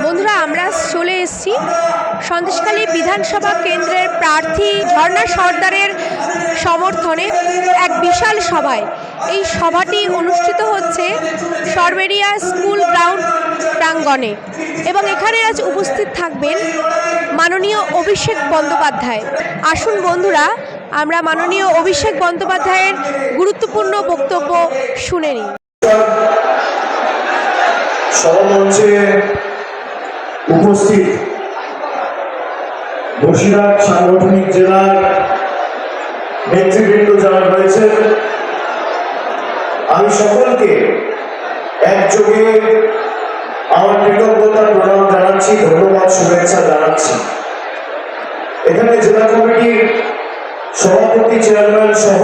বন্ধুরা আমরা চলে এসেছি সন্দেশখালী বিধানসভা কেন্দ্রের প্রার্থী ঝর্ণা সর্দারের সমর্থনে এক বিশাল সভায়। এই সভাটি অনুষ্ঠিত হচ্ছে সরবেরিয়া স্কুল গ্রাউন্ড প্রাঙ্গণে এবং এখানে আজ উপস্থিত থাকবেন মাননীয় অভিষেক বন্দ্যোপাধ্যায়। আসুন বন্ধুরা আমরা মাননীয় অভিষেক বন্দ্যোপাধ্যায়ের গুরুত্বপূর্ণ বক্তব্য শুনে নিই। সভামঞ্চে উপস্থিত বসিরহাট সাংগঠনিক জেলার নেতৃবৃন্দ যারা রয়েছেন, আমি সকলকে একযোগে আমার কৃতজ্ঞতা প্রণাম জানাচ্ছি, ধন্যবাদ, শুভেচ্ছা জানাচ্ছি। এখানে জেলা কমিটির সভাপতি, চেয়ারম্যান সহ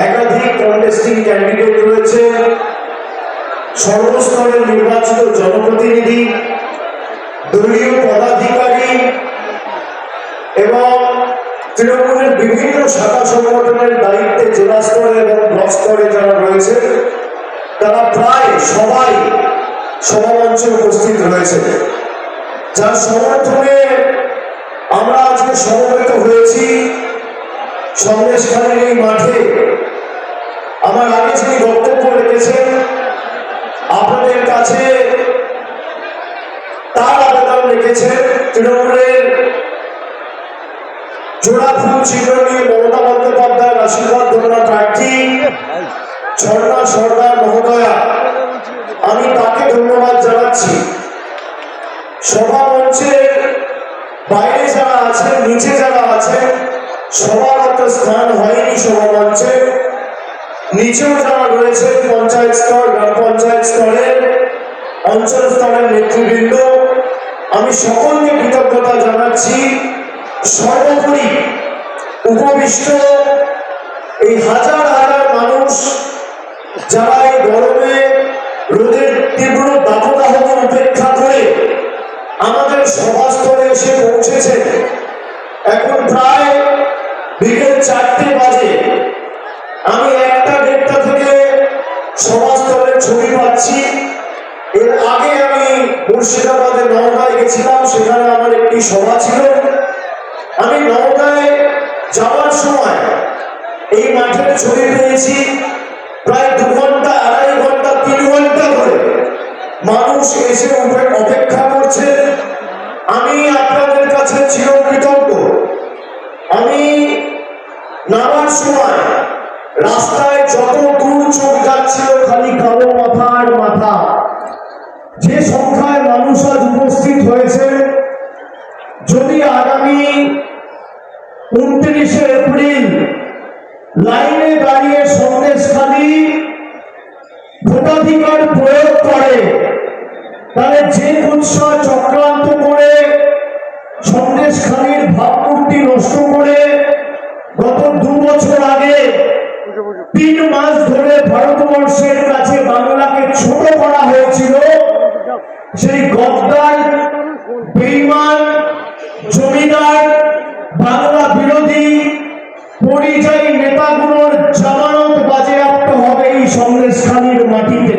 একাধিক কন্টেস্টিং ক্যান্ডিডেট রয়েছে, সর্বস্তরের নির্বাচিত জনপ্রতিনিধি, দলীয় পদাধিকারী এবং তৃণমূলের বিভিন্ন শাখা সংগঠনের দায়িত্বে জেলা স্তরে এবং ব্লক স্তরে যারা রয়েছে তারা প্রায় সবাই সভামঞ্চে উপস্থিত রয়েছে, যার সমর্থনে আমরা আজকে সমবেত হয়েছি সন্দেশখালীর এই মাঠে। আমার আগে যিনি বক্তব্য রেখেছেন আপনাদের কাছে তার আবেদন রেখেছেন তৃণমূলের জোড়া ফুল চিহ্ন নিয়ে মমতা বন্দ্যোপাধ্যায়ের আশীর্বাদ ধন্য প্রার্থী ঝর্ণা সর্দার মহোদয়া। আমি তাকে ধন্যবাদ জানাচ্ছি। সভা মঞ্চের বাইরে যারা আছেন, নিচে যারা আছেন, সবার অত স্থান হয়নি সভা মঞ্চে। নিচেও যারা রয়েছে পঞ্চায়েত স্তর, গ্রাম পঞ্চায়েত স্তরের, অঞ্চল স্তরের নেতৃবৃন্দ, আমি সকলকে কৃতজ্ঞতা জানাচ্ছি। সর্বোপরি উপবিষ্ট এই হাজার হাজার মানুষ যারা এই গরমে রোদের তীব্র দাবদাহকে উপেক্ষা করে আমাদের সভাস্থলে এসে পৌঁছেছে। এখন প্রায় বিকেল 4টে বাজে। আমি 1টা-1.5টা থেকে সভাস্থলের ছবি পাচ্ছি। এর আগে আমি মুর্শিদাবাদের নওগাঁয় গেছিলাম, সেখানে আমার একটি সভা ছিল। আমি নওগাঁয় যাওয়ার সময় এই মাঠের ছবি পেয়েছি। প্রায় 2 ঘন্টা, 2.5 ঘন্টা, 3 ঘন্টা ধরে মানুষ এসে অপেক্ষা করছে। আমি আপনাদের কাছে চিরকৃতজ্ঞ। আমি নামার সময় রাস্তায় যত দূর চোখ যাচ্ছিল খালি কালো মাথা আর মাথা। যে সংখ্যায় মানুষ আজ উপস্থিত হয়েছে, যদি আগামী 29শে এপ্রিল লাইনে দাঁড়িয়ে সন্দেশখালী ভোটাধিকার প্রয়োগ করে, তাহলে যে উৎসাহ চক্রান্ত করে সন্দেশখালীর ভাবমূর্তি নষ্ট করে গত 2 বছর আগে 3 মাস ধরে ভারতবর্ষের কাছে বাংলাকে ছোট করা হয়েছিল, সেই গদ্দার, বেঈমান, জমিদার, বাংলা বিরোধী পরিযায়ী নেতাগুলোর জামানত বাজেয়াপ্ত হবে এই সন্দেশখালীর মাটিতে।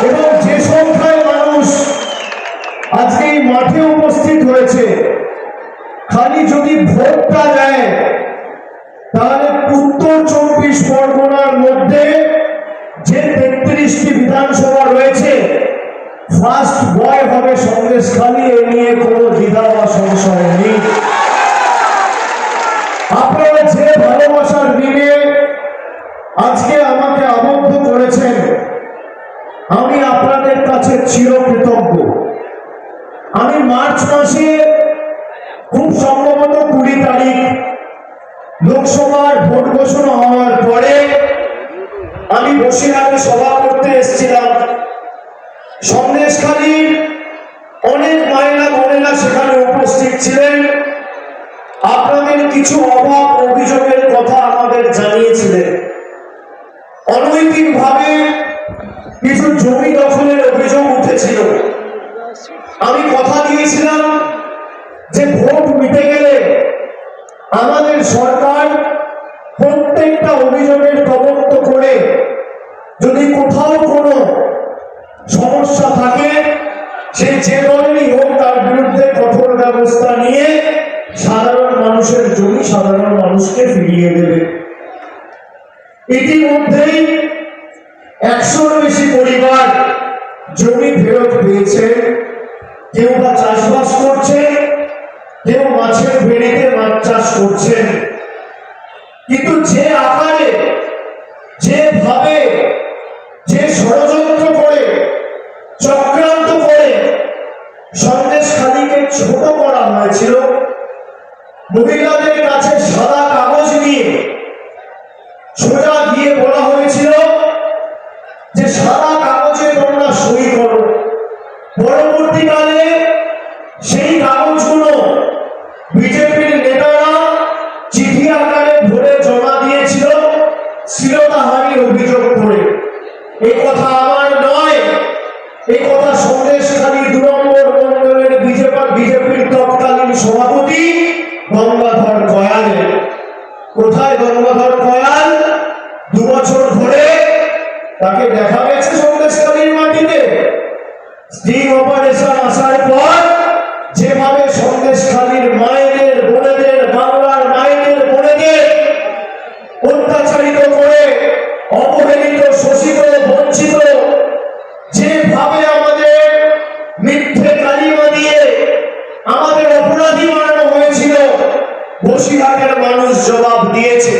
এবং যে সংখ্যায় মানুষ আজকে এই মাঠে উপস্থিত হয়েছে, খালি যদি ভোটটা দেয় তাহলে উত্তর 24 পরগনার মধ্যে যে 33টি বিধানসভা রয়েছে ফার্স্ট বয় হবে সন্দেশখালী। এ নিয়ে কোনো দ্বিধা বা সংশয় নেই। আপনারা যে ভালোবাসার ঋণে আজকে আমাকে আবদ্ধ করেছেন, আমি আপনাদের কাছে চিরকৃতজ্ঞ। আমি মার্চ মাসে খুব সম্ভবত 20 তারিখ লোকসভার ভোট ঘোষণা হওয়ার পরে আমি বসিরহাটে সভা করতে এসেছিলাম। সন্দেশখালীর অনেক মায়েরা বোনেরা সেখানে উপস্থিত ছিলেন। আপনাদের কিছু অভাব অভিযোগের কথা আমাদের জানিয়েছিলেন। অনৈতিকভাবে কিছু জমি দখলের অভিযোগ উঠেছিল। আমি কথা দিয়েছিলাম যে ভোট মিটে গেলে আমাদের সরকার প্রত্যেকটা অভিযোগের তদন্ত করে যদি কোথাও কোনো সমস্যা যে দলেরই হোক তার বিরুদ্ধে কঠোর ব্যবস্থা নিয়ে সাধারণ মানুষের জমি সাধারণ মানুষকে ফিরিয়ে দেবে। ইতিমধ্যেই 100-র বেশি পরিবার জমি ফেরত পেয়েছে। কেউ বা চাষবাস করছে, কেউ মাছের বেড়িতে মাছ চাষ করছেন। কিন্তু যে আকারে, যেভাবে, যে ষড়যন্ত্র করে, চক্রান্ত করে সন্দেশখালীকে ছোট করা হয়েছিল, মহিলাদের কাছে সাদা কাগজ নিয়ে সোজা দিয়ে বলা হয়েছিল যে সাদা কাগজে তোমরা সই করো। পরবর্তীকালে সেই কাগজগুলো বিজেপির নেতারা চিঠি আকারে ভরে জমা দিয়েছিল শ্লীলতাহানির অভিযোগ করে। এই কথা আমার নয়, এই কথা সন্দেশখালী 2 নম্বর মণ্ডলের বিজেপির তৎকালীন সভাপতি গঙ্গাধর কয়ালের। কোথায় গঙ্গাধর কয়াল? 2 বছর ধরে তাকে দেখা গেছে সন্দেশখালীর মাটিতে। স্টিং অপারেশন আসার পর যেভাবে সন্দেশখালীর মায়েদের, বোনেদের, বাংলার মায়েদের, বোনেদের অত্যাচারিত করে, অবহেলিত, শোষিত, বঞ্চিত, যেভাবে আমাদের মিথ্যে কালিমা দিয়ে আমাদের অপরাধী বানানো হয়েছিল, বসিরহাটের মানুষ জবাব দিয়েছে।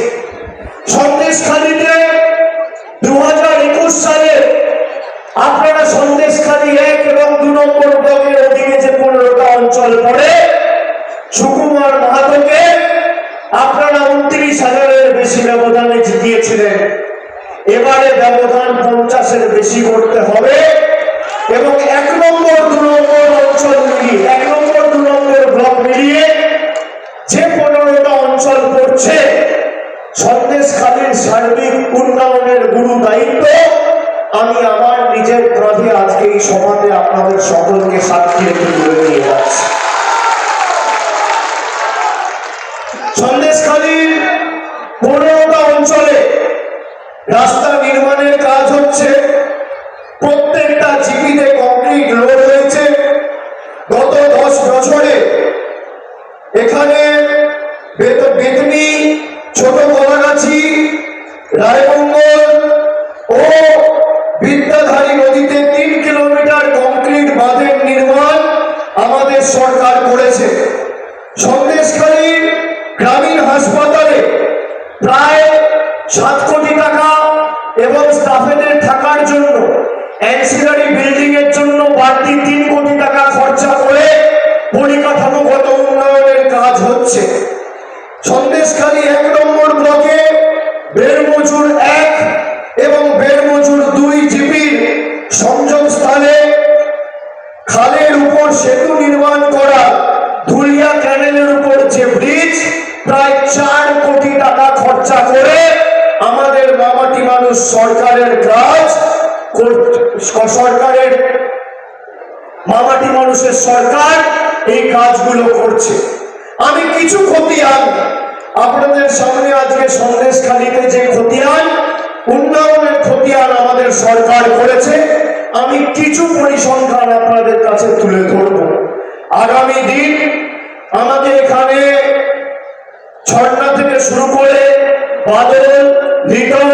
সন্দেশখালীতে 2021 সালে আপনারা সন্দেশখালী 1 এবং 2 নম্বর ব্লকের অধীনে যে 15টা অঞ্চল পড়ে, সুকুমার মাহাতোকে আপনারা 29,000-এর বেশি ব্যবধানে জিতিয়েছিলেন। এবারে ব্যবধান 50-এর বেশি করতে হবে এবং 1 নম্বর 2 নম্বর অঞ্চল মিলিয়ে, 1 নম্বর 2 নম্বর ব্লক মিলিয়ে যে 15টা অঞ্চল পড়ছে, সন্দেশখালীর সার্বিক উন্নয়নের গুরু দায়িত্ব আমি আমার নিজের কাঁধে আজকে এই সভাতে আপনাদের সকলকে সাক্ষী রেখে তুলে নিয়ে যাচ্ছি। সন্দেশখালীর 15টা অঞ্চলে রাস্তা নির্মাণের কাজ হচ্ছে। প্রত্যেকটা জিপিতে কংক্রিট লোড হয়েছে। গত 10 বছরে এখানে বেতনি, ছোট কলাগাছি, রায়মঙ্গল ও বিদ্যাধারী নদীতে 3 কিলোমিটার কংক্রিট বাঁধের নির্মাণ আমাদের সরকার করেছে। সন্দেশখালীর গ্রামীণ হাসপাতালে প্রায় 7 কোটি টাকা এবং স্টাফেদের থাকার জন্য, অ্যান্সিলারি বিল্ডিং এর জন্য বাড়তি 3 কোটি টাকা খরচা করে পরিকাঠামোগত উন্নয়নের কাজ হচ্ছে। সন্দেশখালী 1 নম্বর ব্লকে বেড়মজুর 1 এবং বেড়মজুর 2 জিপির সংযোগ স্থানে খালের উপর সেতু নির্মাণ করা, ধুলিয়া ক্যানেলের উপর যে ব্রিজ, প্রায় 4 কোটি টাকা খরচা করে আমাদের মামাটি মানুষ সরকারের কাজ, সরকারের মামাটি মানুষের সরকার এই কাজগুলো করছে। আমি কিছু খতিয়ান আপনাদের সামনে আজকে সন্দেশখালীতে যে খতিয়ান, উন্নয়নের খতিয়ান আমাদের সরকার করেছে, আমি কিছু পরিসংখ্যান আপনাদের কাছে তুলে ধরব। আগামী দিন আমাদের এখানে ঝর্ণা থেকে শুরু করে বাদল, লিটন,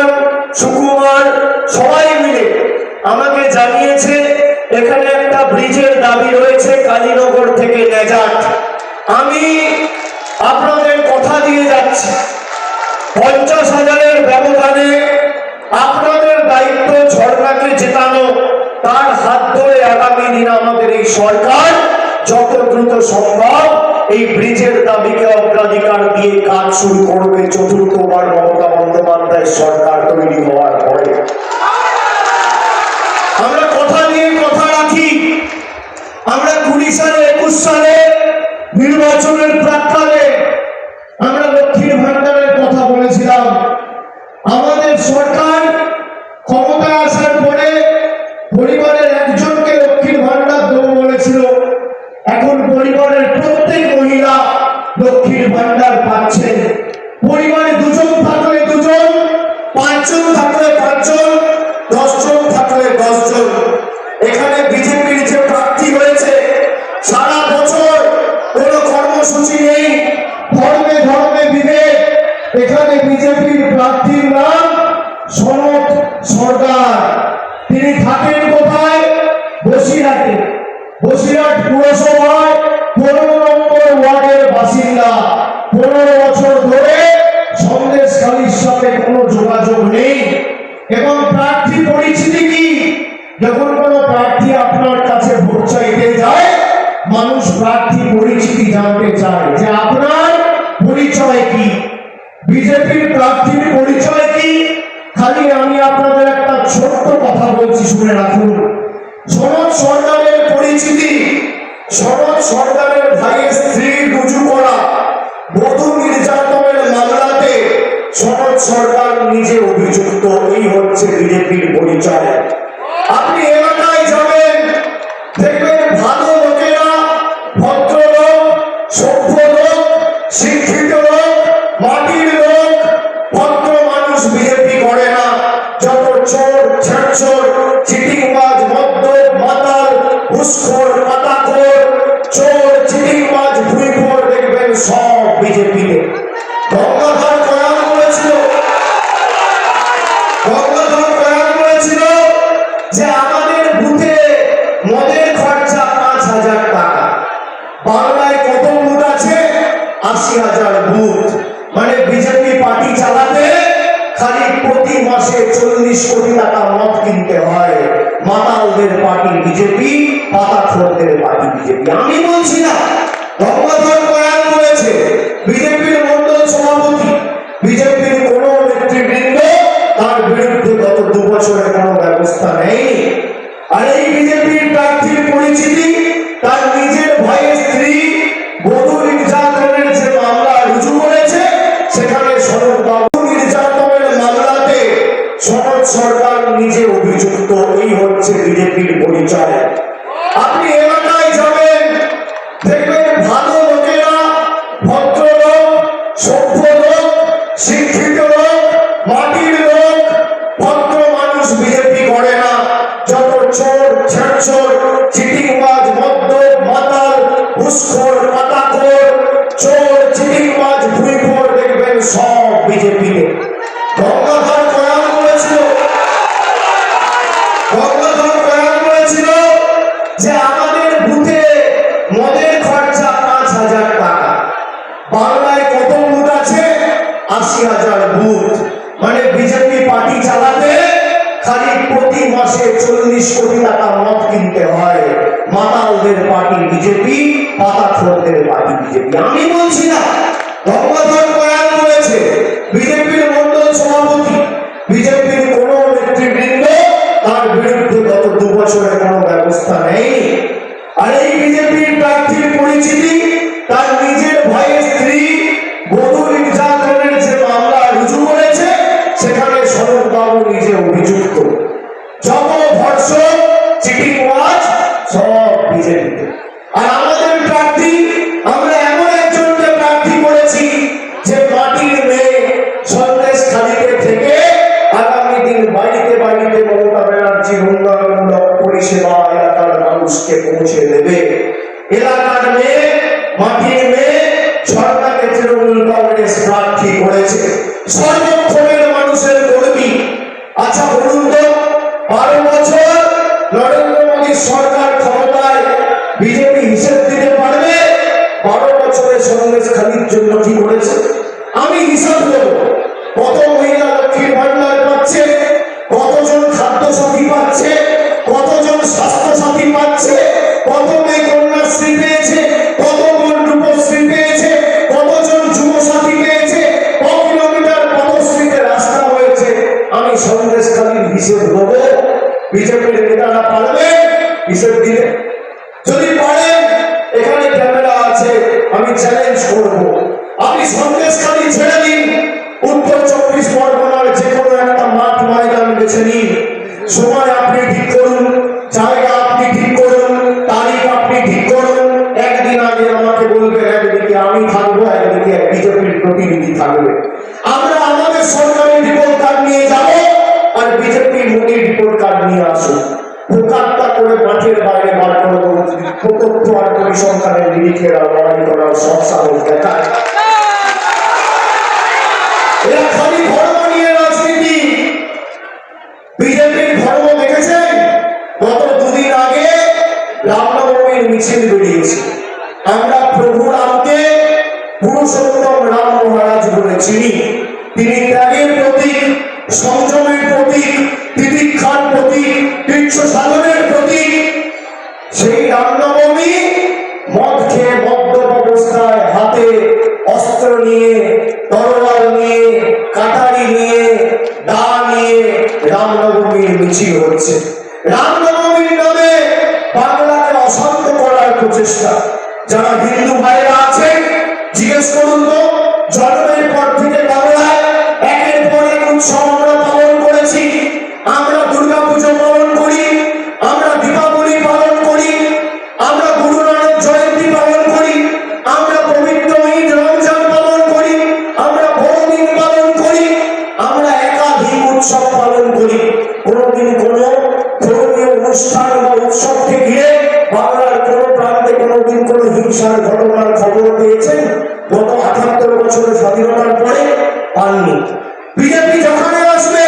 সুকুমার সবাই মিলে আমাকে জানিয়েছে এখানে একটা ব্রিজের দাবি রয়েছে কালীনগর থেকে নেজাট। আমি আপনাদের কথা দিয়ে যাচ্ছি, 50,000-এর ব্যবধানে আপনাদের দায়িত্ব ঝর্ণাকে জেতানো। তার হাত ধরে আগামী দিন আমাদের এই সরকার যত দ্রুত সম্ভব এই ব্রিজের দাবিকে অগ্রাধিকার দিয়ে কাজ শুরু করবে 4র্থবার মমতা বন্দ্যোপাধ্যায়ের সরকার তৈরি হওয়ার পরে। আমরা কথা দিয়ে কথা রাখি। আমরা 20 সালে 21 সালে নির্বাচনের প্রাক্কালে আমরা লক্ষ্মীর ভান্ডারের কথা বলেছিলাম। আমাদের সরকার ক্ষমতায় আসার পরে পরিবারের একজনকে লক্ষ্মীর ভান্ডার দেবো বলেছিল। এখন পরিবারের প্রত্যেক মহিলা লক্ষ্মীর ভান্ডার পাচ্ছেন। পরিবারে 2 জন থাকলে 2 জন, 5 জন থাকলে 5 জন, 10 জন থাকলে 10 জন। এখানে বিজেপির যে প্রার্থী হয়েছে বসিরহাটে, বসিরহাট পুরসভায় 15 নম্বর ওয়ার্ডের বাসিন্দা। 15 বছর ধরে সন্দেশখালীর সাথে কোনো যোগাযোগ নেই। এবং প্রার্থী পরিচিতি কি? যখন কোনো প্রার্থী আপনার কাছে ভোট চাইতে যায়, মানুষ প্রার্থী পরিচিতি জানতে চায় যে আপনার পরিচয় কি, বিজেপির প্রার্থীর পরিচয় কি। খালি আমি আপনাদের একটা ছোট্ট কথা বলছি, শুনে রাখুন। সনদ সরকারের পরিচিতি, সনদ সরকারের ভাইয়ের স্ত্রী রুজু করা বধূ নির্যাতনের মামলাতে সনদ সরকার নিজে অভিযুক্ত। এই হচ্ছে বিজেপির পরিচয়। আপনি এলাকায় যাবেন, দেখবেন ভালো লোকেরা, ভদ্রলোক, সভ্য লোক, শিক্ষিত লোক, মাটির লোক, ভদ্র মানুষ বিজেপি করে না। যত চোর, ছেঁচোর, চিটিংবাজ, মদ্যপ, মাতাল, ঘুষখোর, পাতাখোর, চোর, চিটিংবাজ, ভুইখোর দেখবেন সব বিজেপিতে। গঙ্গাধর কয়াল বলেছিল, গঙ্গাধর কয়াল বলেছিল যে আমাদের বুথে মদের খরচা 5,000 টাকা। বাংলায় কত বুথ আছে? 80,000 বুথ। মানে বিজেপি পার্টি চালাতে খালি প্রতি মাসে 40 কোটি টাকা মদ কিনতে হয়। মাতালদের পার্টি বিজেপি, পাতাখোরদের পার্টি বিজেপি। আমি বলছি না, গঙ্গাধর কয়াল বলেছে। বিজেপির মন্ডল সভাপতি, বিজেপির কোন নেতৃবৃন্দ তার বিরুদ্ধে গত 2 বছরে কোনো ব্যবস্থা নেই। আর এই বিজেপির প্রার্থীর পরিচিতি, তার নিজের ভাইয়ের স্ত্রী বধূ নির্যাতনের যে মামলা রুজু করেছে, সেখানে সনদ বাবু নির্যাতনের মামলাতে সনদ সরকার নিজে অভিযুক্ত। এই হচ্ছে বিজেপির পরিচয়। আপনি এলাকায় যাবেন, দেখবেন ভালো লোকেরা, ভদ্রলোক, সভ্য লোক, শিক্ষিত লোক, মাটির লোক, ভদ্র মানুষ বিজেপি করে না। যত চোর, ছেঁচোর, চিটিংবাজ, মদ্যপ, মাতাল, ঘুষখোর, পাতাখোর, চোর, চিটিংবাজ, ভুইখোর দেখবেন সব বিজেপিতে। গঙ্গাধর কয়াল বলেছিল, গঙ্গাধর কয়াল বলেছিল যে আমাদের বুথে মদের খরচা 5,000 টাকা। বাংলায় কত বুথ আছে? 80,000 বুথ। মানে বিজেপি পার্টি চালাতে খালি প্রতি মাসে 40 কোটি টাকা মদ কিনতে হয়। মাতালদের পার্টি বিজেপি, পাতাখোরদের পার্টি বিজেপি। আমি বলছি না, গঙ্গাধর কয়াল বলেছে। বিজেপির মন্ডল সভাপতি, বিজেপির কোন নেতৃবৃন্দ তার বিরুদ্ধে গত 2 বছরে কোনো ব্যবস্থা নেই। আর এই বিজেপির প্রার্থীর পরিচিতি, তার নিজের ভাইয়ের স্ত্রী বধূ নির্যাতনের যে মামলা রুজু করেছে, সেখানে সনদ বাবু নিজে অভিযুক্ত। যত ধর্ষক, চিটিংবাজ সব বিজেপিতে। আর আমাদের প্রার্থী, আমরা এমন একজনকে প্রার্থী করেছি যে মাটির মেয়ে, সন্দেশখালীতে থেকে আগামী দিন বাড়িতে বাড়িতে মমতা ব্যানার্জির উন্নয়নমূলক পরিষেবা এলাকার মানুষকে পৌঁছে দেবে। এলাকার মেয়ে, মাটির মেয়ে, সরকারকে তৃণমূল কংগ্রেস প্রার্থী করেছে। সর্বক্ষণের মানুষের কর্মী। আচ্ছা বলুন তো, 12 বছর নরেন্দ্র মোদীর সরকার ক্ষমতায়, বিজেপি হিসেব দিতে পারবে 12 বছরে সন্দেশখালীর জন্য কি করেছে? আমি হিসাব দেব। কত মহিলা লক্ষ্মীর ভান্ডার পাচ্ছে, কতজন খাদ্য সাথী পাচ্ছে, কতজন স্বাস্থ্য সাথী পাচ্ছে, কত মেয়ে কন্যাশ্রী পেয়েছে, কত বোন রূপশ্রী পেয়েছে, কতজন যুব সাথী পেয়েছে, কত কিলোমিটার পদশ্রীতে রাস্তা হয়েছে। আমি সন্দেশখালীর হিসেব দেবো। বিজেপির নেতারা পারবে হিসেব দিতে? যদি পারেন, এখানে ক্যামেরা আছে, আমি চ্যালেঞ্জ করব। আপনি সন্দেশখালী ছেড়ে দিন, উত্তর 24 পরগনার যে কোনো একটা মাঠ ময়দান বেছে নিন। সময় আপনি ঠিক করুন, জায়গা আপনি ঠিক করুন, তারিখ আপনি ঠিক করুন। একদিন আগে আমাকে বলবেন, একদিকে আমি থাকবো, একদিকে বিজেপির প্রতিনিধি থাকবে। আমরা আমাদের সরকারের রিপোর্ট কার্ড নিয়ে যাব, আর বিজেপির মোদীর রিপোর্ট কার্ড নিয়ে আসুন। প্রকারটা করে মাঠের বাইরে বার করে দেবো। প্রত্যক্ষ আর পরিসংখ্যানের নিরিখেরা লড়াই করার সব সাহস দেখায়। এরা খালি ধর্ম নিয়ে রাজনীতি। বিজেপির ধর্ম দেখেছেন? গত 2 দিন আগে রামনবমীর মিছিল বেরিয়েছে। আমরা প্রভু রামকে পুরুষোত্তম রাম মহারাজ বলে চিনি। তিনি ত্যাগের প্রতীক, সংযমের প্রতীক, তিতিক্ষার প্রতীক, কৃচ্ছ সাধনের প্রতীক। সেই রামনবমী মদ খেয়ে মদ্যপ অবস্থায় হাতে অস্ত্র নিয়ে, তরোয়াল নিয়ে, কাটারি নিয়ে, দা নিয়ে রামনবমীর মিছিল হচ্ছে। রামনবমীর নামে বাংলাকে অশান্ত করার প্রচেষ্টা। যারা হিন্দু ভাইরা আছেন জিজ্ঞেস করুন তো, জন্মের পর থেকে বাংলায় একের পর এক উৎসব আমরা পালন করেছি। আমরা দুর্গাপুজো পালন করি, আমরা দীপাবলি পালন করি, আমরা গুরু নানক জয়ন্তী পালন করি, আমরা পবিত্র ঈদ রমজান পালন করি, আমরা বড়দিন পালন করি, আমরা একাধিক উৎসব পালন করি। কোনোদিন কোনো ধর্মীয় অনুষ্ঠান বা উৎসবকে ঘিরে বাংলার কোনো প্রান্তে কোনোদিন কোনো হিংসার ঘটনার খবর পেয়েছেন? গত ৭৮ বছরের স্বাধীনতার পরে পাননি। বিজেপি যখন আসবে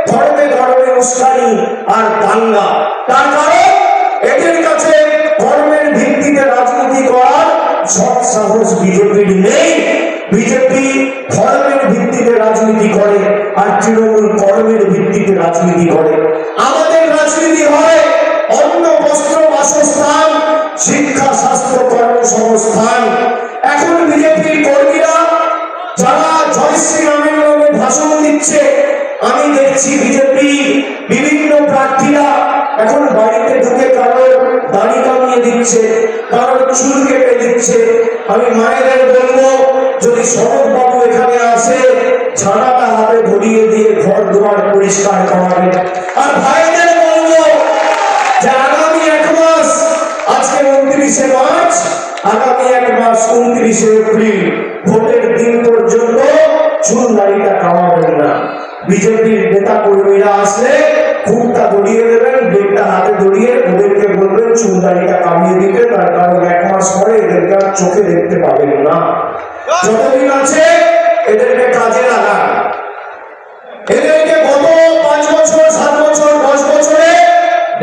ধর্মে ধর্মে উস্কানি আর দাঙ্গা। তার কারণ এদের কাছে কর্মের ভিত্তিতে রাজনীতি করার সৎ সাহস বিজেপির নেই। বিজেপি ধর্মের ভিত্তিতে রাজনীতি করে আর তৃণমূল কর্মের ভিত্তিতে রাজনীতি করে। আমাদের রাজনীতি হয় অন্ন, বস্ত্র, বাসস্থান, শিক্ষা, স্বাস্থ্য, কর্মসংস্থান। এখন বিজেপির কর্মীরা যারা জয় শ্রীরামের নামে ভাষণ দিচ্ছে, আমি দেখছি বিজেপি বিভিন্ন প্রার্থীরা এখন বাড়িতে ঢুকে কারোর দাড়ি কামিয়ে দিচ্ছে, কারোর চুল কেটে দিচ্ছে। আমি মায়েদের বলবো, যদি শরৎ বাবু এখানে আসে ঝাড়াটা হাতে ধরিয়ে দিয়ে ঘর দুয়ার পরিষ্কার করাবেন। আর ভাইদের বলবো যে আগামী 1 মাস, আজকে 29শে মার্চ, আগামী 1 মাস 29শে এপ্রিল ভোটের দিন পর্যন্ত চুল দাড়িটা কামাবেন না। বিজেপির নেতা কর্মীরা আসলে খুবটা দড়িয়ে দেবেন, বেগটা হাতে দড়িয়ে ওদেরকে বলবেন চুল দাড়িটা কামিয়ে দিতে। তার কারণ 1 মাস পরে এদেরকে আর চোখে দেখতে পাবেন না। যতদিন আছে এদেরকে কাজে লাগান। এদেরকে গত 5 বছর, 7 বছর, 10 বছরে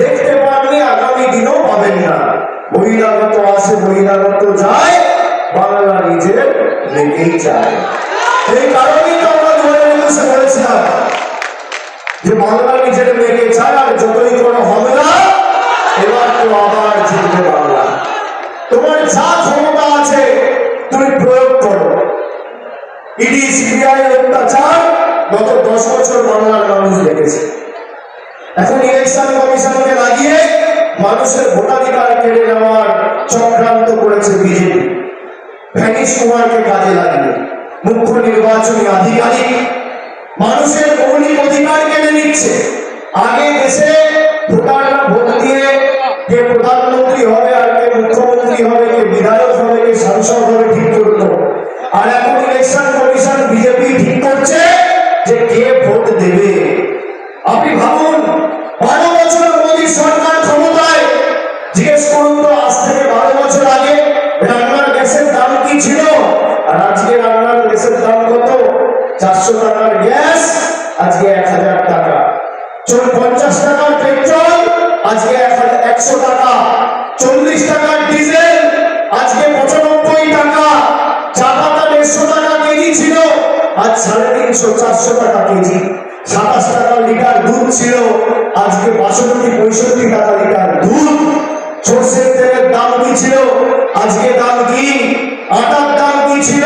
দেখতে পাননি, আগামী দিনও পাবেন না। বহিরাগত আসে, বহিরাগত যায়, বাংলা নিজের লেগেই যায়। এই কারণেই তো আমরা 2021 বলেছিলাম যে বাংলা নিজের লেগে যায়, আর যতই কোনো হবে না, এবার তো আবার জিতবে বাংলা। তোমার যা ক্ষমতা আছে তুমি প্রয়োগ করো। ইডি, সিবিআই অত্যাচার গত 10 বছর বাংলার মানুষ দেখেছে। এখন ইলেকশন কমিশনকে লাগিয়ে মানুষের ভোটাধিকার কেড়ে নেওয়ার চক্রান্ত করেছে বিজেপি। ভ্যানিশ কুমারকে কাজে লাগিয়ে মুখ্য নির্বাচনী আধিকারিক মানুষের মৌলিক অধিকার কেড়ে নিচ্ছে। আগে দেশে ভোটাররা ভোট দিয়ে কে প্রধানমন্ত্রী হবে, আর কে মুখ্যমন্ত্রী হবে, কে বিধায়ক হবে, কে সাংসদ হবে ঠিক করতো। আর এখন ইলেকশন কমিশন বিজেপি ঠিক করছে যে কে ভোট দেবে। আপনি ভাবুন, 12 বছর মোদী সরকার ক্ষমতায়, জিজ্ঞেস করুন তো আজ থেকে 12 বছর আগে রান্নার গ্যাসের দাম কি ছিল? আর আজকে রান্নার গ্যাসের দাম কত? 400 টাকার গ্যাস আজকে 1000 টাকা। 50 টাকার পেট্রোল আজকে 100 টাকা। 40 টাকার ডিজেল আজকে 95 টাকা। চা পাতা 150 টাকা কেজি ছিল, আজ 350-400 টাকা কেজি। 27 টাকা লিটার দুধ ছিল, আজকে 62-65 টাকা লিটার দুধ। সরষের তেলের দাম কি ছিল, আজকে দাম কি? আটার দাম কি ছিল,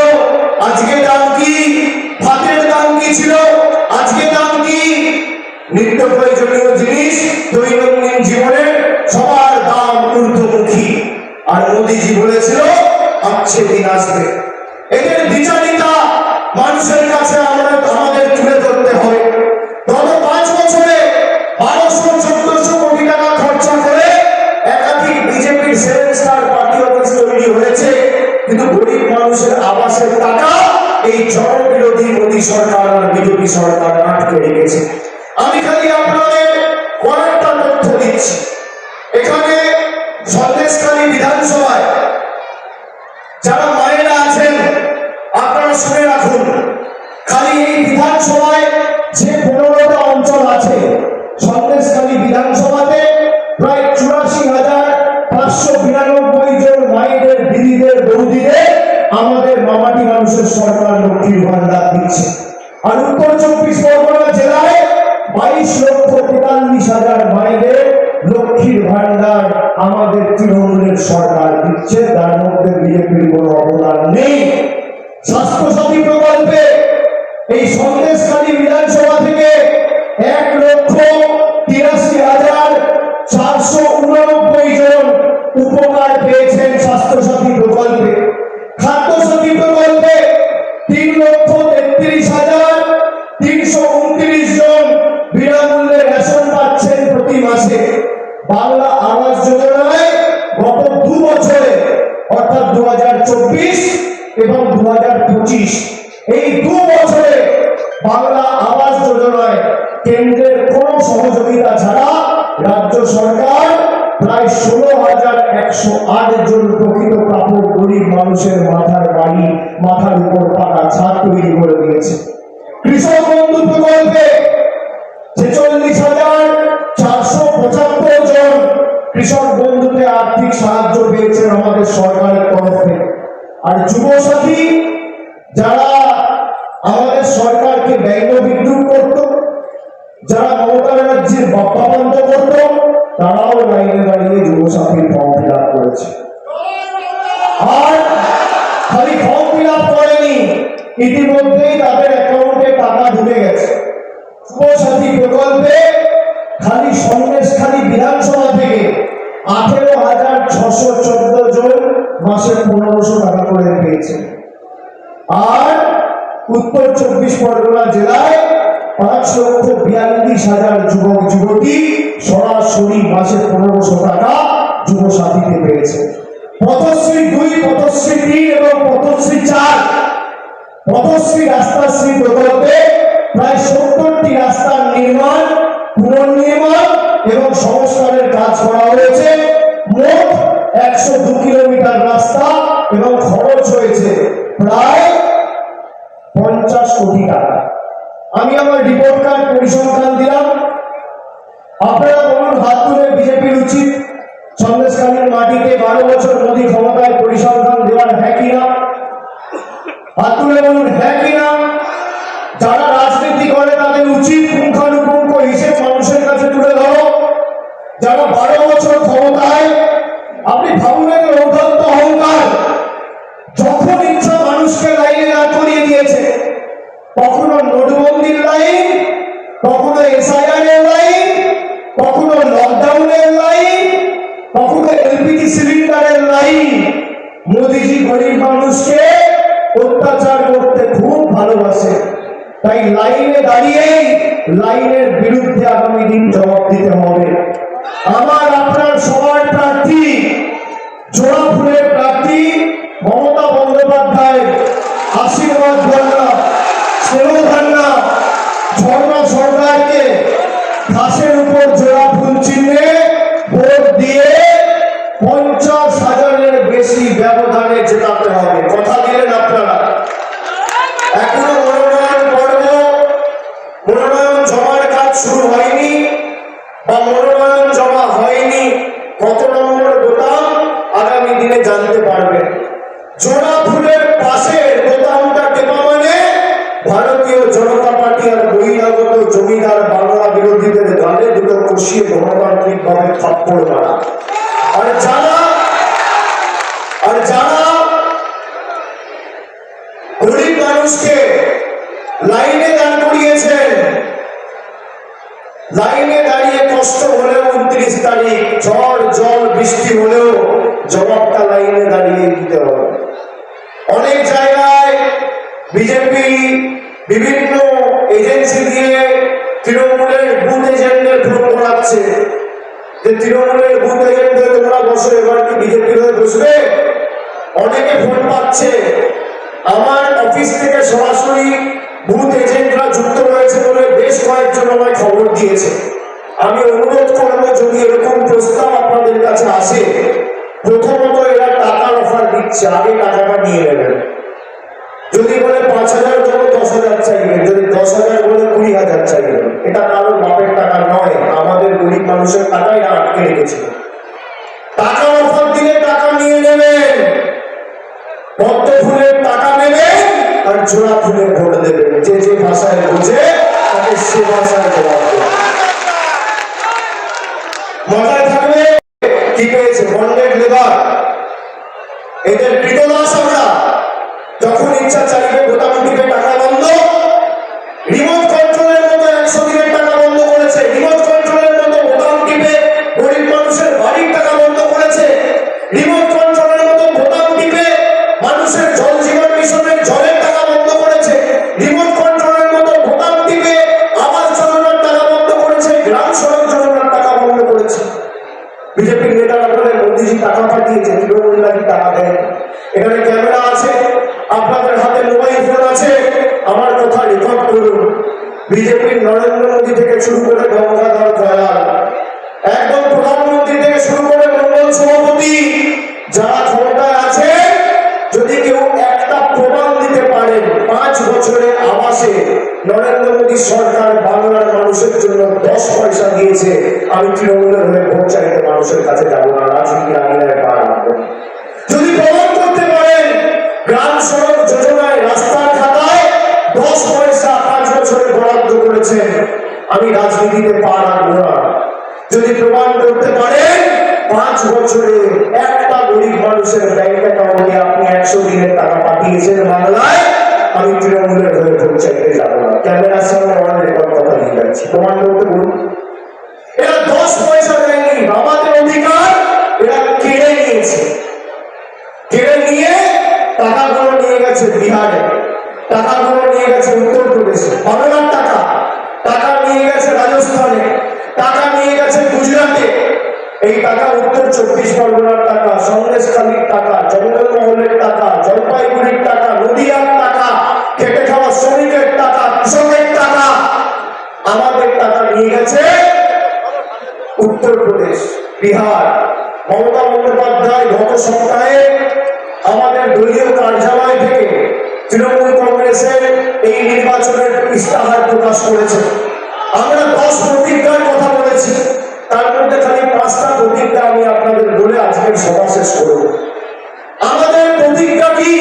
আজকে দাম কি? ভাতের দাম কি ছিল, আজকে দাম কি? নিত্য প্রয়োজনীয় জিনিস দৈনন্দিন জীবনে সবার দাম ঊর্ধ্বমুখী। আর মোদীজি বলেছিল अच्छे दिन আসবে। এদের বিচারিতা মানুষের কাছে আমাদের তুলে ধরতে হবে। গত 5 বছরে 1200-1400 কোটি টাকা খরচা করে একাধিক বিজেপির 7 স্টার পার্টি অফিস তৈরি হয়েছে, কিন্তু গরিব মানুষের আবাসের টাকা এই জনবিরোধী মোদী সরকার আর বিজেপি সরকার আটকে রেখেছে। আমি খালি আপনাদের কয়েকটা তথ্য দিচ্ছি। এখানে সন্দেশখালী বিধানসভায় যারা মায়েরা আছেন আপনারা শুনে রাখুন, খালি এই বিধানসভায় যে 15টা অঞ্চল আছে, সন্দেশখালী বিধানসভাতে প্রায় 84,500 আমাদের মামাটি মানুষের সরকার লক্ষ্মীর ভান্ডার দিচ্ছে। আর উত্তর 24 পরগনা জেলায় 22,43,000 মায়েদের লক্ষ্মীর ভান্ডার আমাদের তৃণমূলের সরকার দিচ্ছে, তার মধ্যে বিজেপির কোনো অবদান নেই। স্বাস্থ্যসাথী প্রকল্পে এই সন্দেশখালী বিধানসভা থেকে 1,83,489 জন উপকার পেয়েছেন স্বাস্থ্যসাথী প্রকল্পে। খাদ্যসাথী প্রকল্পে 3,33,329 জন বিনামূল্যে রেশন পাচ্ছেন প্রতি মাসে। বাংলা আবাস যোজনায় গত 2 বছরে অর্থাৎ 2024 এবং 2025 এই 2 বছরে বাংলা আবাস যোজনায় কেন্দ্রের কোন সহযোগিতা ছাড়া রাজ্য সরকার প্রায় 16,108 জন প্রকৃত প্রাপ্য গরিব মানুষের মাথার বাড়ি, মাথার উপর পাকা ছাদ তৈরি করে দিয়েছে। কৃষক বন্ধু প্রকল্পে 46,475 জন কৃষক বন্ধুতে আর্থিক সাহায্য পেয়েছেন আমাদের সরকারের তরফ থেকে। আর যুবসাথী যারা আমাদের সরকারকে ব্যঙ্গ বিদ্রুপ করত, যারা মমতা ব্যানার্জির বাপ্পা বন্ধ করত, তারাও লাইনে দাঁড়িয়ে যুবসাথীর ফর্ম ফিল আপ করেছে। আর খালি ফর্ম ফিল আপ করেনি, ইতিমধ্যেই তাদের অ্যাকাউন্টে টাকা ঢুকে গেছে। যুবসাথী প্রকল্পে খালি সন্দেশখালী বিধানসভা থেকে 18,614 জন মাসে 1,500 টাকা করে পেয়েছে। আর উত্তর 24 পরগনা জেলায় 5,42,000 যুবক যুবতী সরাসরি মাসে 1,500 টাকা যুবসাথীতে পেয়েছে। পথশ্রী 2, পথশ্রী 3 এবং পথশ্রী 4 পথশ্রী রাস্তাশ্রী প্রকল্পে প্রায় 70টি রাস্তার নির্মাণ, পুনর্নির্মাণ এবং সংস্কারের কাজ করা হয়েছে। মোট 102 কিলোমিটার রাস্তা এবং খরচ হয়েছে প্রায় 50 কোটি টাকা। আমি আমার রিপোর্ট কার্ড পরিসংখ্যান দিলাম। আপনারা বলুন, হাত তুলে বিজেপির উচিত সন্দেশখালীর মাটিতে 12 বছর মোদী ক্ষমতায় পরিসংখ্যান দেওয়ার হ্যাঁ কিনা? হাত তুলে বলুন হ্যাঁ কিনা। যারা রাজনীতি করে তাদের উচিত পুঙ্খানুপুঙ্খ হিসেব মানুষের কাছে তুলে ধরো। যারা 12 বছর ক্ষমতায়, আপনি ভাবুন অত্যন্ত অহংকার, যখন ইচ্ছা মানুষকে লাইনে দাঁড় করিয়ে দিয়েছে। কখনো নোটবন্দির লাইন, কখনো এসআইআর এর লাইন, কখনো লকডাউনের লাইন, কখনো এলপিজি সিলিন্ডারের লাইন। মোদিজি গরিব মানুষকে অত্যাচার করতে খুব ভালোবাসে, তাই লাইনে দাঁড়িয়েই লাইনের বিরুদ্ধে আগামী দিন জবাব দিতে হবে। আমার আপনার সবার প্রার্থী, জোড়া ফুলের প্রার্থী মমতা বন্দ্যোপাধ্যায়, আশীর্বাদ ভান্ডা, স্নেহ ভান্ডা, ঝর্ণা সরকারকে ঘাসের উপর জোড়া ফুল চিহ্নে ভোট দিয়ে 50,000-এর বেশি ব্যবধানে জেতাতে হবে। কথা দিলেন আপনারা? এখনো মনোনয়ন পর্ব, মনোনয়ন জমার কাজ শুরু হয়নি বা মনোনয়ন জমা হয়নি, কত নম্বর বোতাম আগামী দিনে জানতে পারবেন। জোড়া ফুলের পাশে বোতামটা টেপা মানে ভারতীয় জনতা পার্টি আর বহিরাগত জমিদার বাংলা বিরোধীদের গালে দুটো কষিয়ে গণতান্ত্রিক ভাবে থাপ্পড় মারা। আর যারা গরিব মানুষকে লাইনে দাঁড় করিয়েছেন, লাইনে দাঁড়িয়ে কষ্ট হলেও 29 তারিখ ঝড় জল বৃষ্টি হলেও জবাবটা লাইনে দাঁড়িয়ে দিতে হবে। অনেক জায়গায় বিজেপি বিভিন্ন এজেন্সি দিয়ে তৃণমূলের বুথ এজেন্টদের ভোট করাচ্ছে যে তৃণমূলের বুথ এজেন্ট হয়ে তোমরা বসো, এবার কি বিজেপি হয়ে বসবে? অনেকে ভোট পাচ্ছে। আমার অফিস থেকে সরাসরি বুথ এজেন্টরা যুক্ত রয়েছে বলে বেশ কয়েকজন আমায় খবর দিয়েছে। আমি অনুরোধ করবো, যদি এরকম প্রস্তাব আপনাদের কাছে আসে, প্রথমত এরা টাকার অফার দিচ্ছে, আগে টাকাটা নিয়ে নেবেন। যদি বলে 5,000 জন্য 10,000 চাইবেন, যদি 10,000 বলে 20,000 চাইবেন। এটা কারোর বাপের টাকা নয়, আমাদের গরিব মানুষের টাকাই আটকে রেখেছিল। টাকার অফার দিলে টাকা নিয়ে নেবেন। পদ্ম ফুলের টাকা নেবে আর জোড়া ফুলের ভোট দেবে। যে যে ভাষায় বোঝে তাকে সে ভাষায় জবাব দেবে। মজায় থাকবে কি পেয়েছে বন্ডেড লেবার, এদের কৃতদাস আমরা। যখন ইচ্ছা চাইবে বোতাম টিপে টাকা বন্ধ, রিমোট কন্ট্রোলের মতো 100 দিনের টাকা বন্ধ করেছে, রিমোট কন্ট্রোলের মতো বোতাম টিপে গরিব মানুষের বাড়ির টাকা বন্ধ করেছে, রিমোট কন্ট্রোলের মতো বোতাম টিপে মানুষের জল জীবন মিশনের জলের টাকা বন্ধ করেছে, রিমোট কন্ট্রোলের মতো বোতাম টিপে আবাস যোজনার টাকা বন্ধ করেছে, গ্রাম সড়ক যোজনার টাকা বন্ধ করেছে। বিজেপির নেতারা বলে মোদিজি টাকা পাঠিয়েছে, তৃণমূল নাকি টাকা দেয়। এখানে ক্যামেরা আছে, আপনাদের হাতে মোবাইল ফোন আছে, আমার কথা রেকর্ড করুন। বিজেপির নরেন্দ্র মোদী থেকে শুরু করে গঙ্গাধর দয়াল, একদম প্রধানমন্ত্রী থেকে শুরু করে মন্ডল সভাপতি, যারা ক্ষমতায় আছে, যদি কেউ একটা প্রমাণ দিতে পারেন 5 বছরে আবাসে নরেন্দ্র মোদী সরকার বাংলার মানুষের জন্য 10 পয়সা দিয়েছে, আমি তৃণমূলের হয়ে ভোট চাইতে মানুষের কাছে যাবো না, রাজনীতি আঙিনায় পা রাখবো। যদি প্রমাণ করতে পারেন গ্রাম সড়ক যোজনায় রাস্তার খাতায় 10 পয়সা 5 বছরে বরাদ্দ করেছেন, আমি রাজনীতিতে পা রাখবো না। যদি প্রমাণ করতে পারেন 5 বছরে একটা গরিব মানুষের ব্যাংক অ্যাকাউন্টে আপনি 100 দিনের টাকা পাঠিয়েছেন বাংলায়, আমি তৃণমূলের হয়ে ভোট চাইতে যাবো না। ক্যামেরার সামনে অনেক রেকর্ড কথা দিয়ে যাচ্ছি, প্রমাণ করতে বলুন। এরা 10 পয়সা দেয়নি, আমাদের অধিকার এরা কেড়ে নিয়েছে। কেড়ে নিয়ে টাকাগুলো নিয়ে গেছে বিহারে, টাকাগুলো নিয়ে গেছে উত্তরপ্রদেশে, বাংলার টাকা, টাকা নিয়ে গেছে রাজস্থানে, টাকা নিয়ে গেছে গুজরাটে, এই টাকা উত্তর 24 পরগনার টাকা, সন্দেশখালীর টাকা, জঙ্গলমহলের টাকা, জলপাইগুড়ির টাকা, নদিয়ার টাকা, খেটে খাওয়া শ্রমিকের টাকা, কৃষকের টাকা, আমাদের টাকা নিয়ে গেছে উত্তরপ্রদেশ, বিহার। মমতা বন্দ্যোপাধ্যায় গত সপ্তাহে আমাদের দলীয় কার্যালয় থেকে তৃণমূল কংগ্রেসের এই নির্বাচনের ইস্তাহার প্রকাশ করেছে। আমরা 10 প্রতিজ্ঞার কথা বলেছি, তার মধ্যে খালি 5টা প্রতিজ্ঞা আমি আপনাদের বলে আজকের সভা শেষ করব। আমাদের প্রতিজ্ঞা কি?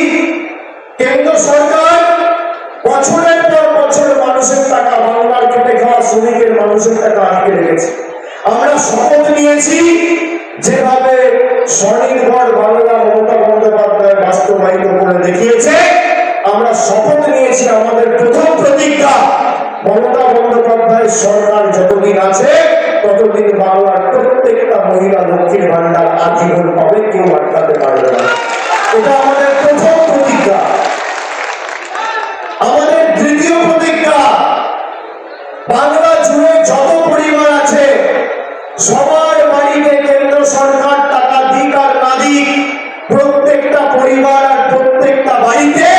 কেন্দ্র সরকার বছরের পর বছর মানুষের টাকা, বাংলার খেটে খাওয়া শ্রমিকের মানুষের টাকা আটকে রেখেছে। আমরা শপথ নিয়েছি, যেভাবে স্বনির্ভর বাংলা মমতা বন্দ্যোপাধ্যায় বাস্তবায়িত করে দেখিয়েছে, আমরা শপথ নিয়েছি আমাদের প্রথম প্রতিজ্ঞা, মমতা বন্দ্যোপাধ্যায় সরকার যতদিন আছে ততদিন বাংলার প্রত্যেকটা মহিলা লক্ষ্মীর ভান্ডার আজীবন পাবে, কেউ আটকাতে পারবে না। এটা আমাদের প্রথম প্রতিজ্ঞা। আমাদের দ্বিতীয় প্রতিজ্ঞা, বাংলা জুড়ে যত পরিবার আছে সবার বাড়িতে কেন্দ্র সরকার টাকা দিক আর না দিক, প্রত্যেকটা পরিবার আর প্রত্যেকটা বাড়িতে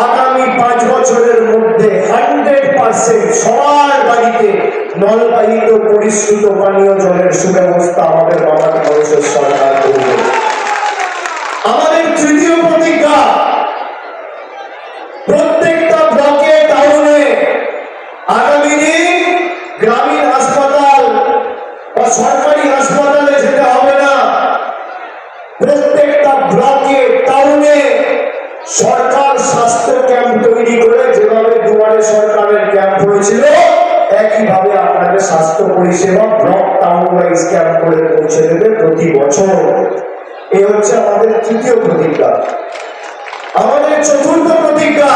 আগামী 5 বছরের মধ্যে 100% সবার বাড়িতে নলবাহিত পরিশ্রুত পানীয় জলের সুব্যবস্থা আমাদের বাংলাদেশ মানুষের সরকার করবে। আমাদের তৃতীয় প্রতিজ্ঞা, প্রত্যেকটা ব্লকে টাউনে আগামী দিন গ্রামীণ হাসপাতাল বা সরকারি হাসপাতালে যেতে হবে না, প্রত্যেকটা ব্লকে টাউনে সরকার স্বাস্থ্য ক্যাম্প তৈরি করে, যেভাবে দুয়ারে সরকারের ক্যাম্প হয়েছিল একইভাবে আপনাদের স্বাস্থ্য পরিষেবা ব্লক টাউন ওয়াইজ ক্যাম্প করে পৌঁছে দেবে প্রতি বছর। এই হচ্ছে আমাদের তৃতীয় প্রতিজ্ঞা। আমাদের চতুর্থ প্রতিজ্ঞা,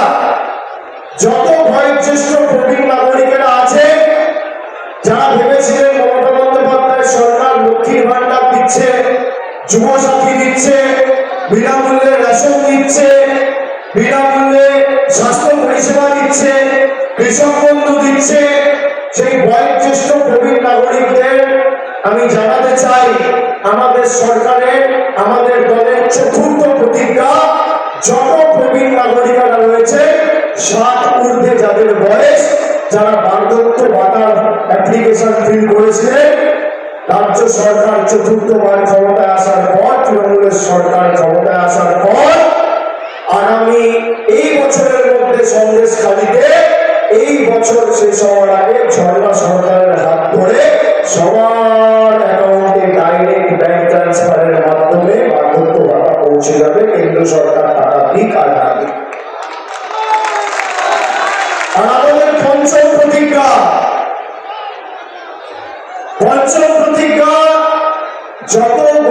যত বয়োজ্যেষ্ঠ প্রবীণ নাগরিকেরা আছে, যারা ভেবেছিলেন মমতা বন্দ্যোপাধ্যায় সরকার লক্ষ্মীর ভান্ডার দিচ্ছে, যুবসাথী দিচ্ছে, বিনামূল্যে রেশন দিচ্ছে, বিনামূল্যে স্বাস্থ্য পরিষেবা দিচ্ছে, কৃষক বন্ধু দিচ্ছে, সেই বয়োজ্যেষ্ঠ প্রবীণ নাগরিকদের আমি জানাতে চাই, আমাদের সরকারের, আমাদের দলের চতুর্থ প্রতিজ্ঞা, যত প্রবীণ নাগরিকরা রয়েছে 60 ঊর্ধ্বে যাদের বয়স, যারা বার্ধক্য ভাতার অ্যাপ্লিকেশন ফিল করেছিলেন, রাজ্য সরকার চতুর্থবার ক্ষমতায় আসার পর, তৃণমূলের সরকার ক্ষমতায় আসার পর, আগামী এই বছরের মধ্যে সন্দেশখালীতে এই বছর শেষ হওয়ার আগে ঝর্ণা সরকারের হাত ধরে সবার অ্যাকাউন্টে ডাইরেক্ট ব্যাংক ট্রান্সফারের মাধ্যমে বার্ধক্য ভাতা পৌঁছে যাবে। কেন্দ্র সরকার টাকা দিয়ে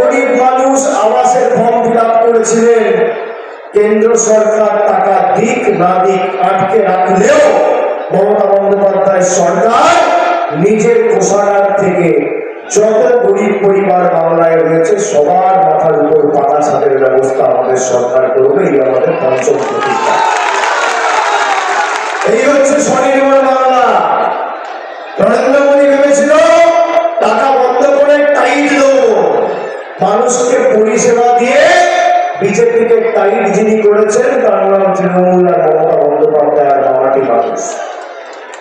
গরিব মানুষ আবাসের ফর্ম ফিল আপ করেছিলেন, কেন্দ্র সরকার টাকা দিক না দিক আটকে রাখলেও মমতা বন্দ্যোপাধ্যায় সরকার নিজের কোষাগার থেকে যত গরিব পরিবার বাংলায় রয়েছে সবার মাথার উপর পাতা ছাদের ব্যবস্থা আমাদের সরকার করবে। এই আমাদের পঞ্চম প্রতিজ্ঞা। এই হচ্ছে স্বনির্ভর বাংলা। নরেন্দ্র মোদী ভেবেছিল টাকা বন্ধ করে টাইট দেবো, মানুষকে পরিষেবা দিয়ে বিজেপিকে টাইট যিনি করেছেন তার নাম তৃণমূল আর মমতা বন্দ্যোপাধ্যায় আর বাংলাটি মানুষ।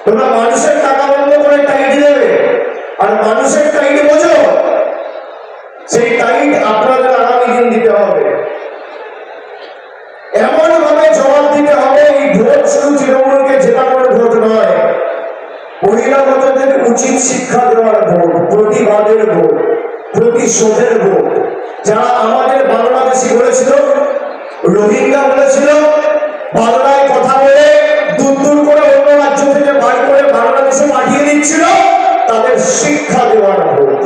তোমরা মানুষের টাকা বন্ধ করে টাইট দেবে আর মানুষের টাইট বোঝো, সেই টাইট আপনাদের আগামী দিন দিতে হবে। এমন ভাবে জবাব দিতে হবে, এই ভোট শুধু তৃণমূলকে জেতানোর ভোট নয়, বহিরাগতদের উচিত শিক্ষা দেওয়ার ভোট, প্রতিবাদের ভোট, প্রতিশোধের ভোট। যারা আমাদের বাংলাদেশি বলেছিল, রোহিঙ্গা বলেছিল, বাংলায় কথা বলে দূর দূর করে অন্য রাজ্য থেকে বার করে বাংলাদেশে পাঠিয়ে দিচ্ছিল, তাদের শিক্ষা দেওয়ার ভোট।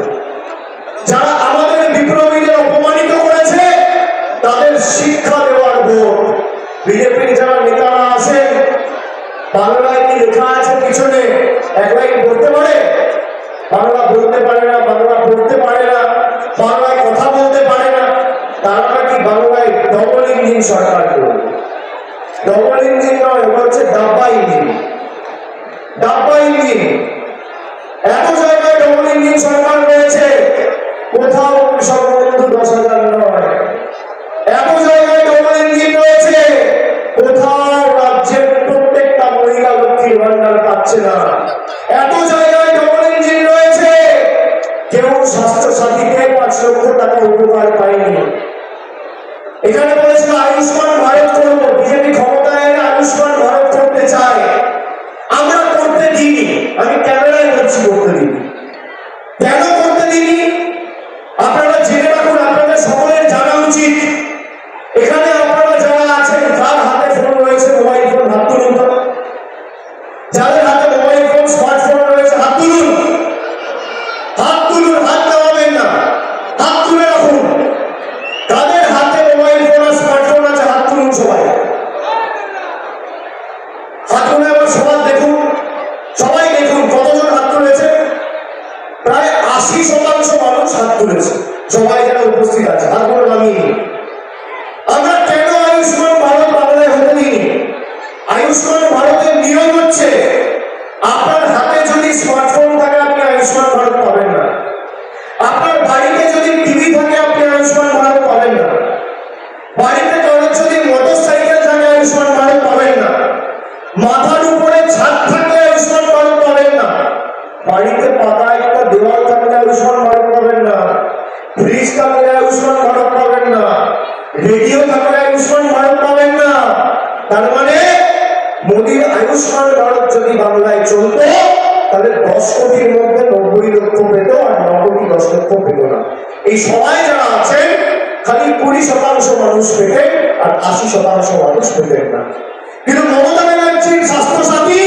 যারা আমাদের বিপ্লবীদের অপমানিত করেছে তাদের শিক্ষা দেওয়ার ভোট। বিজেপির যারা নেতারা আছেন, বাংলায় কি লেখা আছে পিছনে এক লাইন পড়তে পারে? বাংলা বলতে পারে না, বাংলা পড়তে পারে না, বাংলায় কথা বলতে পারে না, তারা নাকি বাংলায় ডবল ইঞ্জিন সরকার করবে। ডবল ইঞ্জিন নয়, ওটা হচ্ছে ডাব্বা ইঞ্জিন। ডাব্বা ইঞ্জিন। এত জায়গায় ডবল ইঞ্জিন সরকার রয়েছে, কোথাও সর্ববন্ধু 10,000 নয়। এত জায়গায় ডবল ইঞ্জিন রয়েছে, কোথাও রাজ্যের প্রত্যেকটা মহিলা লক্ষ্মীর ভান্ডার পাচ্ছে না। এত জায়গায় ডবল ইঞ্জিন রয়েছে, কেউ স্বাস্থ্য সাথীতে 5 লক্ষ টাকা উপকার পায়নি। এখানে বলেছিল আয়ুষ্মান ভারত করবো, বিজেপি ক্ষমতায় এলে আয়ুষ্মান ভারত করতে চায়, আমরা করতে দিইনি। আমি ক্যামেরায় বলছি করতে দিইনি। কেন করতে দিইনি আপনারা জেনে রাখুন, আপনাদের সকলের জানা উচিত। এখানে আপনারা যারা আছেন, যার হাতে ফোন রয়েছে, মোবাইল ফোন, হাত তুলুন তো। যাদের হাতে মোবাইল ফোন, স্মার্টফোন রয়েছে, হাত তুলুন। হাত তুলুন, হাত নামাবেন না, হাত তুলে রাখুন। কাদের হাতে মোবাইল ফোন আর স্মার্টফোন আছে হাত তুলুন সবাই। হাত তুলে আবার সবাই দেখুন, সবাই দেখুন কতজন হাত তুলেছে। প্রায় 80% মানুষ হাত তুলেছে। সবাই যারা উপস্থিত আছে হাতগুলো নামিয়ে নিন। আমরা কেন আয়ুষ্মান ভারত বাংলায় হতে দিই? আয়ুষ্মান ভারতের নিয়ম হচ্ছে, আপনার হাতে যদি স্মার্টফোন থাকে আপনি আয়ুষ্মান ভারত পাবেন না। আপনার বাড়িতে যদি টিভি থাকে আপনি আয়ুষ্মান ভারত পাবেন না। বাড়িতে কারোর যদি মোটর সাইকেল থাকে আয়ুষ্মান ভারত পাবেন না। মাথার উপরে ছাদ থাকলে আয়ুষ্মান ভারত পাবেন না। বাড়িতে পাকা একটা দেওয়াল থাকলে আয়ুষ্মান ভারত পাবেন না। ফ্রিজ থাকলে আয়ুষ্মান ভারত পাবেন না। রেডিও থাকলে আয়ুষ্মান ভারত পাবেন না। তার মানে মোদীর আয়ুষ্মান ভারত যদি বাংলায় চলত, তাহলে 10 কোটির মধ্যে 90 লক্ষ পেত আর 9 কোটি 10 লক্ষ পেত না। এই সবাই যারা আছেন খালি 20% মানুষ পেতেন আর 80% মানুষ পেতেন না। কিন্তু মমতা ব্যানার্জির স্বাস্থ্য সাথী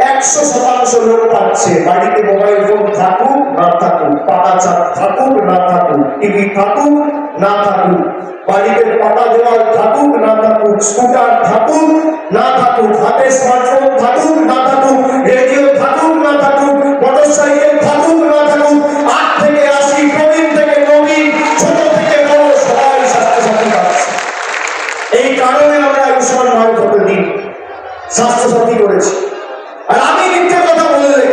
100% লোক পাচ্ছে। বাড়িতে মোবাইল ফোন থাকুক না থাকুক, পাকা ছাদ থাকুক না থাকুক, টিভি থাকুক না থাকুক, বাড়িতে পাকা দেওয়াল থাকুক না থাকুক, স্কুটার থাকুক না থাকুক, হাতে স্মার্টফোন থাকুক না থাকুক, রেডিও থাকুক না থাকুক, মোটর সাইকেল থাকুক না থাকুক, 8 থেকে 80, প্রবীণ থেকে নবীন, ছোট থেকে বড় সবাই স্বাস্থ্যসাথী পাচ্ছে। এই কারণে আমরা আয়ুষ্মান ভারত হতে দিই, স্বাস্থ্যসাথী করেছি। আর আমি মিথ্যে কথা বললে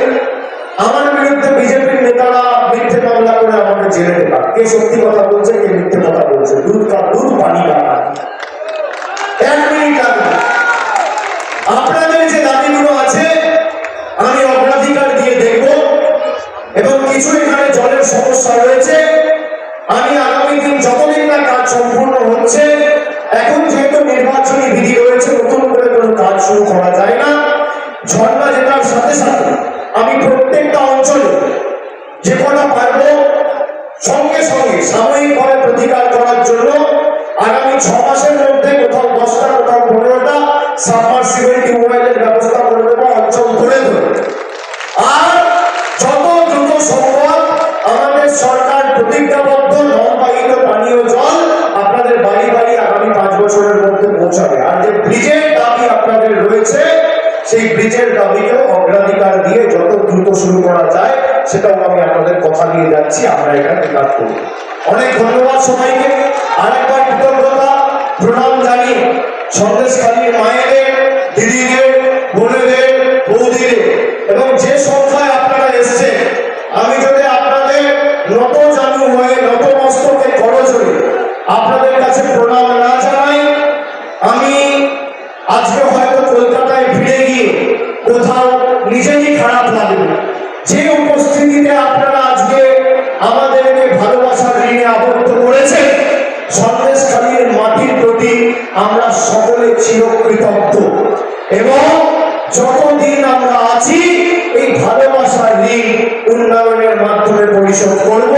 আমার বিরুদ্ধে বিজেপির নেতারা মিথ্যে মামলা করে আমাকে জেলে দেবে। কে সত্যি কথা বলছে, কে মিথ্যে কথা বলছে, দুধ কা দুধ, পানি কা পানি। 1 মিনিট লাগবে। আপনাদের যে দাবিগুলো আছে আমি অগ্রাধিকার দিয়ে দেখব, এবং কিছু এখানে জলের সমস্যা রয়েছে। আমি আগামী দিন যতদিন না কাজ সম্পূর্ণ হচ্ছে, এখন যেহেতু নির্বাচনী বিধি রয়েছে, নতুন করে কোনো কাজ শুরু করা যায় না। ঝর্ণা জেতার সাথে সাথে আমি প্রত্যেকটা অঞ্চলে যে কটা পারবো সঙ্গে সঙ্গে সাময়িকভাবে প্রতিকার করার জন্য আগামী ব্রিজের দাবিকেও অগ্রাধিকার দিয়ে যত দ্রুত শুরু করা যায় সেটাও আমি আপনাদের কথা দিয়ে যাচ্ছি, আমরা এখানে কাজ করব। অনেক ধন্যবাদ সবাইকে, আরেকবার কৃতজ্ঞতা প্রণাম জানিয়ে সন্দেশখালীর মায়েদের, দিদিদের, বোনেদের, বৌদিদের এবং যে সংখ্যায় আপনারা এসেছেন, আমি যদি আপনাদের নত জানু হয়ে নত মস্তকে করজোড়ে আপনাদের কাছে প্রণাম না জানাই, আমি আজকে হয়তো কলকাতায় ফিরে গিয়ে কোথাও নিজেই খারাপ লাগবে। যে উপস্থিতিতে আপনারা আজকে আমাদেরকে ভালোবাসার ঋণে আবদ্ধ করেছেন, সন্দেশখালীর মাটির প্রতি আমরা সকলে চিরকৃতজ্ঞ এবং যতদিন আমরা আছি এই ভালোবাসার ঋণ উন্নয়নের মাধ্যমে পরিশোধ করব।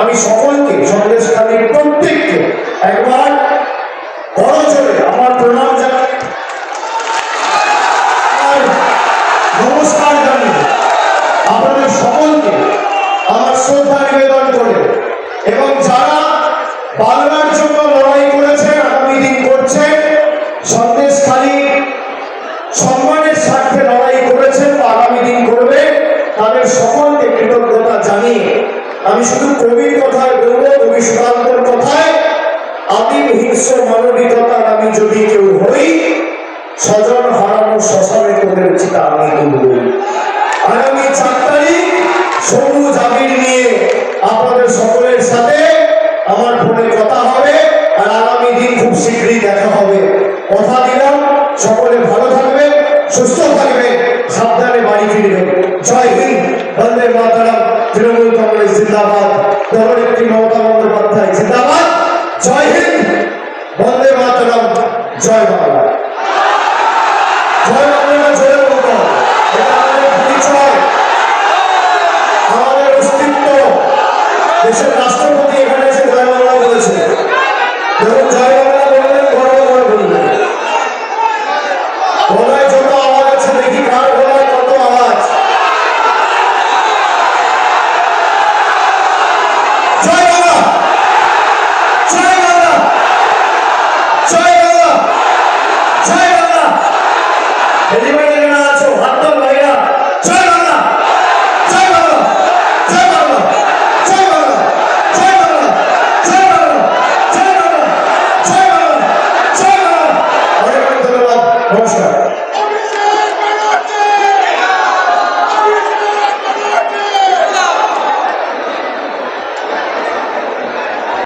আমি সকলকে, সন্দেশখালীর প্রত্যেককে একবার করজোড়ে আমার প্রণাম জানাই, নমস্কার জানিয়ে আপনাদের সকলকে আমার শ্রদ্ধা নিবেদন করে এবং যারা বাংলার জন্য লড়াই করেছেন, আগামী দিন করছেন, সন্দেশখালী সম্মানের স্বার্থে লড়াই করেছেন বা আগামী দিন করবে, তাদের সকলকে কৃতজ্ঞতা জানিয়ে আমি শুধু কবির কথায় বলবো, কবি সুকান্তর কথায়, আদিম হিংস্র মানবিকতার আমি যদি কেউ হই, স্বজন হারানো শ্মশানে তোদের চিতা আমি তুলবই। আগামী 4 তারিখ সবুজ আবির নিয়ে আপনাদের সকলের সাথে আমার